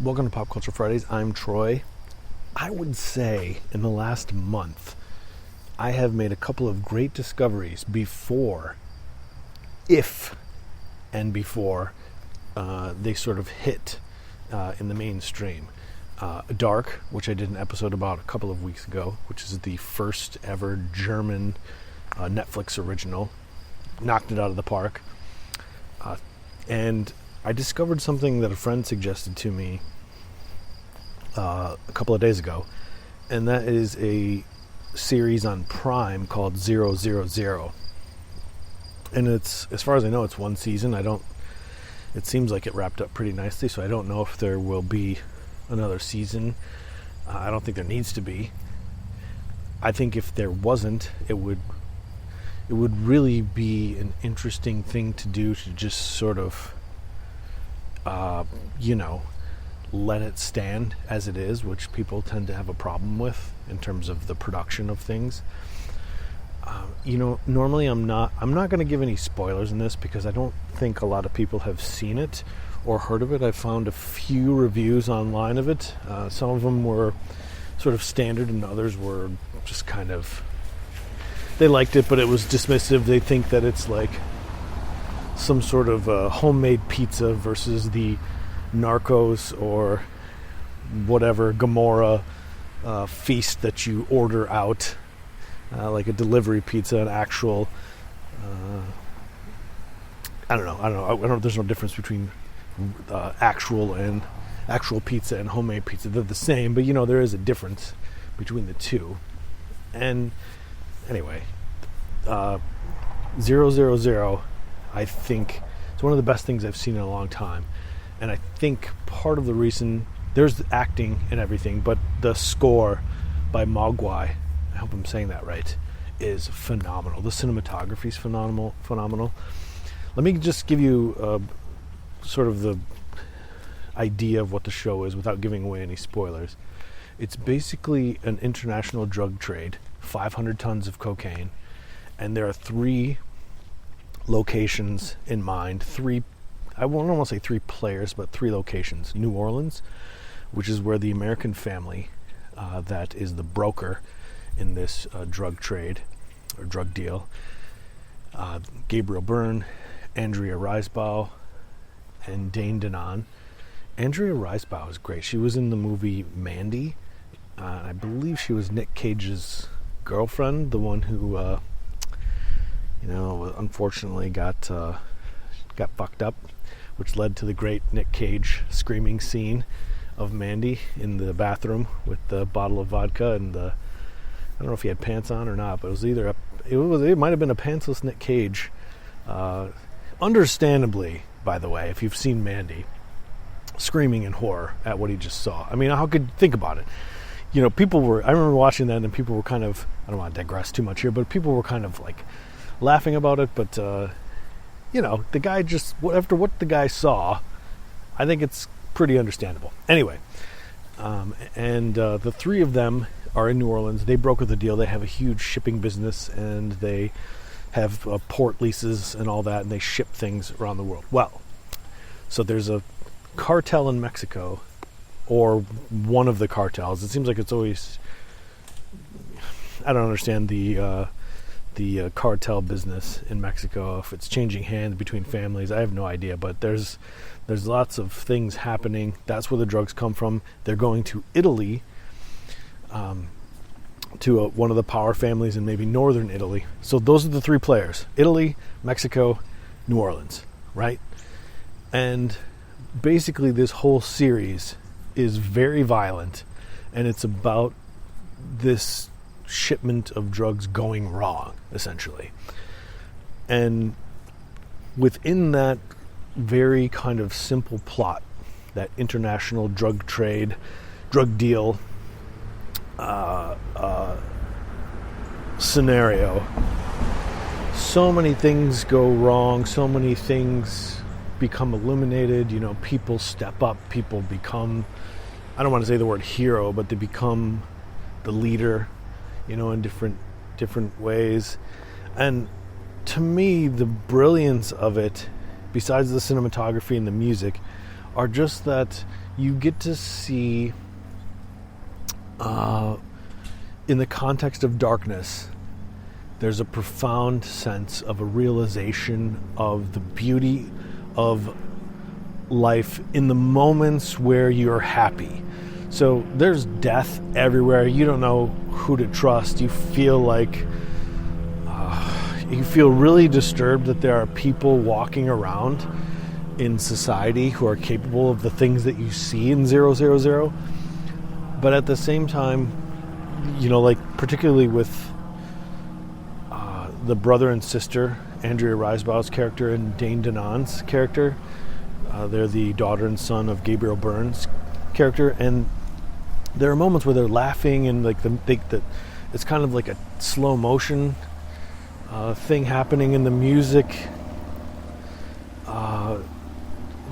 Welcome to Pop Culture Fridays. I'm Troy. I would say in the last month, I have made a couple of great discoveries before they sort of hit in the mainstream. Dark, which I did an episode about a couple of weeks ago, which is the first ever German Netflix original. Knocked it out of the park. And I discovered something that a friend suggested to me a couple of days ago, and that is a series on Prime called ZeroZeroZero. And it's, as far as I know, it's one season. It seems like it wrapped up pretty nicely, so I don't know if there will be another season. I don't think there needs to be. I think if there wasn't, it would really be an interesting thing to do, to just sort of let it stand as it is, which people tend to have a problem with in terms of the production of things. Normally I'm not going to give any spoilers in this because I don't think a lot of people have seen it or heard of it. I found a few reviews online of it. Some of them were sort of standard and others were just kind of, they liked it, but it was dismissive. They think that it's like some sort of homemade pizza versus the Narcos or whatever Gomorrah feast that you order out, like a delivery pizza, an actual. I don't know. There's no difference between actual pizza and homemade pizza. They're the same, but there is a difference between the two. And anyway, ZeroZeroZero, I think it's one of the best things I've seen in a long time. And I think part of the reason, there's the acting and everything, but the score by Mogwai, I hope I'm saying that right, is phenomenal. The cinematography is phenomenal. Let me just give you sort of the idea of what the show is without giving away any spoilers. It's basically an international drug trade, 500 tons of cocaine, and there are three locations in mind. I won't want to say three players, but three locations. New Orleans, which is where the American family that is the broker in this drug trade or drug deal. Gabriel Byrne, Andrea Riseborough, and Dane DeNaan. Andrea Riseborough is great. She was in the movie Mandy. I believe she was Nick Cage's girlfriend, the one who, unfortunately got fucked up, which led to the great Nick Cage screaming scene of Mandy in the bathroom with the bottle of vodka and I don't know if he had pants on or not, but it might have been a pantsless Nick Cage. Understandably, by the way, if you've seen Mandy, screaming in horror at what he just saw. I mean, how could think about it? I remember watching that and people were kind of, I don't want to digress too much here, but people were kind of like laughing about it, but the guy just, after what the guy saw, I think it's pretty understandable. Anyway, the three of them are in New Orleans. They brokered the deal. They have a huge shipping business, and they have port leases and all that, and they ship things around the world. Well, so there's a cartel in Mexico, or one of the cartels. It seems like it's always, I don't understand the cartel business in Mexico, if it's changing hands between families. I have no idea, but there's lots of things happening. That's where the drugs come from. They're going to Italy, to one of the power families in maybe northern Italy. So those are the three players: Italy, Mexico, New Orleans, right? And basically this whole series is very violent, and it's about this shipment of drugs going wrong, essentially. And within that very kind of simple plot, that international drug trade, drug deal scenario, so many things go wrong, so many things become illuminated. People step up, people become, I don't want to say the word hero, but they become the leader, in different ways. And to me, the brilliance of it, besides the cinematography and the music, are just that you get to see, in the context of darkness, there's a profound sense of a realization of the beauty of life in the moments where you're happy. So there's death everywhere. You don't know who to trust. You feel like you feel really disturbed that there are people walking around in society who are capable of the things that you see in ZeroZeroZero. But at the same time, like particularly with the brother and sister, Andrea Risebaugh's character and Dane Danon's character, they're the daughter and son of Gabriel Byrne's character, and there are moments where they're laughing and like that it's kind of like a slow motion thing happening, and the music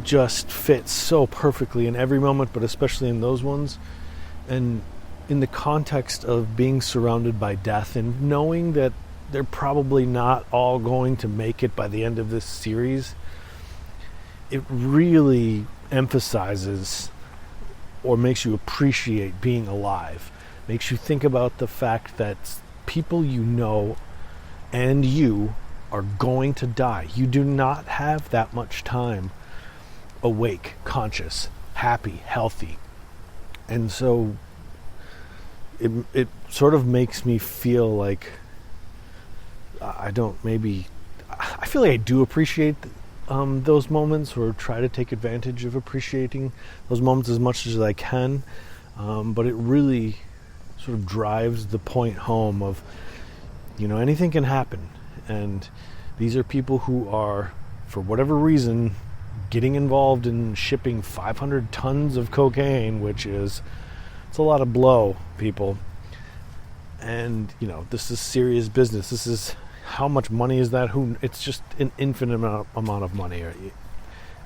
just fits so perfectly in every moment, but especially in those ones. And in the context of being surrounded by death and knowing that they're probably not all going to make it by the end of this series, it really emphasizes or makes you appreciate being alive. Makes you think about the fact that people you know and you are going to die. You do not have that much time awake, conscious, happy, healthy. And so it sort of makes me feel like I feel like I do appreciate those moments, or try to take advantage of appreciating those moments as much as I can. But it really sort of drives the point home of, anything can happen. And these are people who are, for whatever reason, getting involved in shipping 500 tons of cocaine, it's a lot of blow, people. And, this is serious business. This is, how much money is that? It's just an infinite amount of money.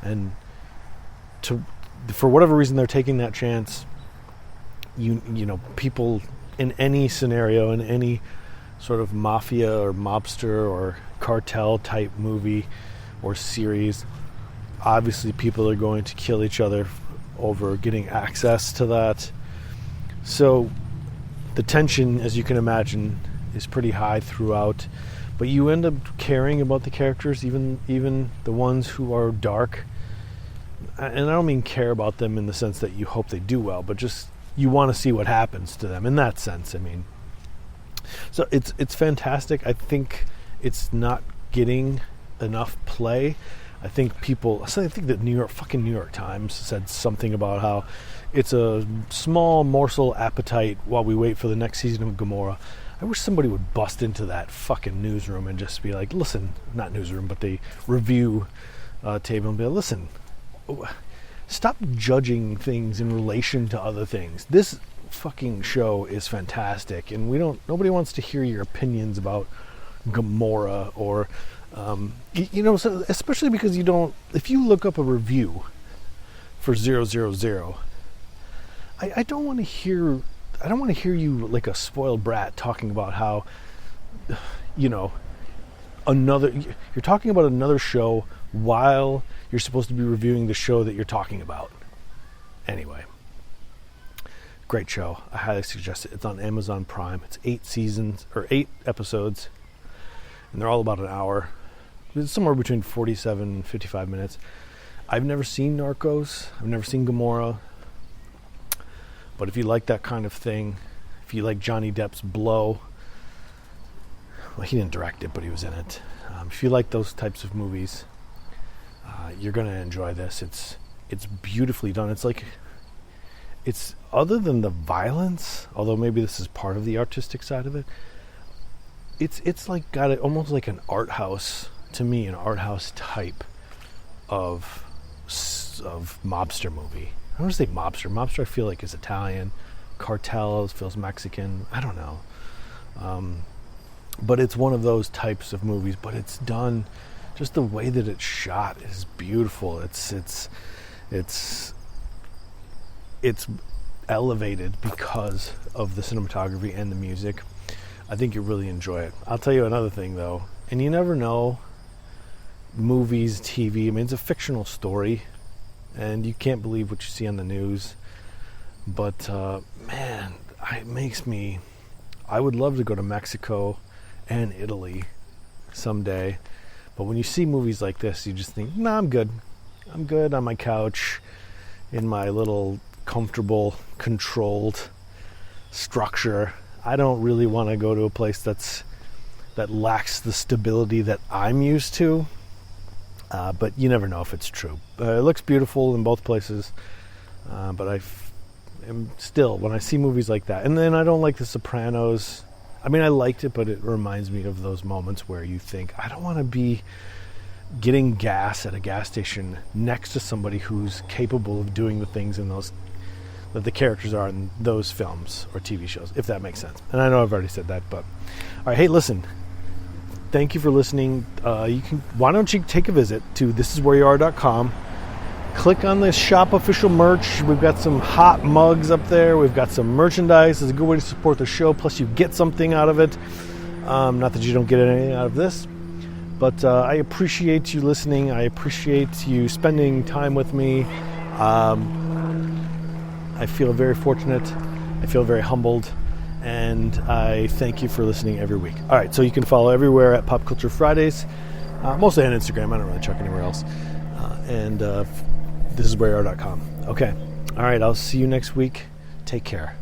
And for whatever reason, they're taking that chance. People in any scenario, in any sort of mafia or mobster or cartel type movie or series, obviously people are going to kill each other over getting access to that. So the tension, as you can imagine, is pretty high throughout, but you end up caring about the characters, even the ones who are dark. And I don't mean care about them in the sense that you hope they do well, but just you want to see what happens to them in that sense. So it's fantastic. I think it's not getting enough play. I think the New York Times said something about how it's a small morsel appetite while we wait for the next season of Gomorrah. I wish somebody would bust into that fucking newsroom and just be like, listen, not newsroom, but the review table, and be like, listen, stop judging things in relation to other things. This fucking show is fantastic, and nobody wants to hear your opinions about Gomorrah or so especially because if you look up a review for ZeroZeroZero, I don't want to hear you like a spoiled brat talking about how you're talking about another show while you're supposed to be reviewing the show that you're talking about. Anyway, great show. I highly suggest it. It's on Amazon Prime. It's 8 episodes, and they're all about an hour. It's somewhere between 47 and 55 minutes. I've never seen Narcos. I've never seen Gomorrah. But if you like that kind of thing, if you like Johnny Depp's Blow, well, he didn't direct it, but he was in it. If you like those types of movies, you're going to enjoy this. It's beautifully done. It's other than the violence, although maybe this is part of the artistic side of it, it's like got it almost like an art house, to me, an art house type of mobster movie. I don't want to say mobster. Mobster I feel like is Italian. Cartel feels Mexican. I don't know. But it's one of those types of movies, but it's done, just the way that it's shot is beautiful. It's elevated because of the cinematography and the music. I think you really enjoy it. I'll tell you another thing though, and you never know, movies, TV, it's a fictional story, and you can't believe what you see on the news. But man, it makes me. I would love to go to Mexico and Italy someday, but when you see movies like this, you just think, "Nah, I'm good. I'm good on my couch, in my little comfortable, controlled structure. I don't really want to go to a place that lacks the stability that I'm used to." But you never know if it's true. It looks beautiful in both places, but I am still, when I see movies like that, and then I don't like The Sopranos. I mean, I liked it, but it reminds me of those moments where you think, I don't want to be getting gas at a gas station next to somebody who's capable of doing the things in those that the characters are in those films or TV shows, if that makes sense. And I know I've already said that, but all right. Hey, listen. Thank you for listening. Why don't you take a visit to thisiswhereyouare.com. Click on the shop official merch. We've got some hot mugs up there. We've got some merchandise. It's a good way to support the show. Plus, you get something out of it. Not that you don't get anything out of this, but I appreciate you listening. I appreciate you spending time with me. I feel very fortunate. I feel very humbled. And I thank you for listening every week. All right, so you can follow everywhere at Pop Culture Fridays, mostly on Instagram. I don't really check anywhere else. And thisiswhereyouare.com. Okay. All right, I'll see you next week. Take care.